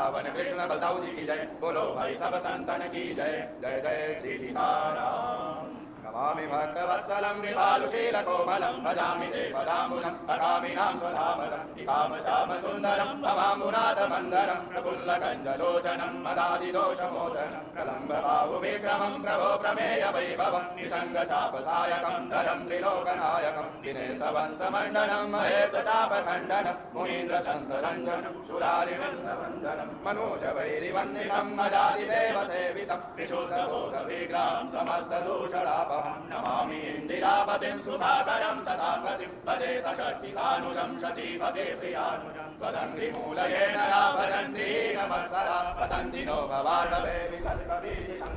वृंदावन कृष्ण बलदाऊ जी की जय। बोलो भाई सब संतन की जय। जय जय श्री सीताराम। नमामि भक्तवत्सलं कृपालुशीलकोमलं भजामि ते पदाम्बुजं अकामिनां स्वधामदं निकामश्यामसुन्दरं भवाम्बुनाथमन्दरं प्रफुल्लकञ्जलोचनं मदादिदोषमोचनं प्रलम्बबाहुविक्रमं प्रभो प्रमेयवैभवं निषङ्गचापसायकं धरं त्रिलोकनायकं दिनेशवंशमण्डनं महेशचापखण्डनं मुनीन्द्रसन्तरञ्जनं सुरारिवृन्दवन्दनं मनोजवैरिवन्दितं मदादिदेवसेवितं विशुद्धबोधविग्रहं समस्तदूषणापहं नमामि इन्दिरापतिं सुधाकरं सदापतिं भजे सशक्तिसानुजं शचीपते प्रियानुजं त्वदङ्घ्रिमूलयेन या भजन्ति नमस्करा पतन्ति नो भवार्णवे विकल्पबीजसं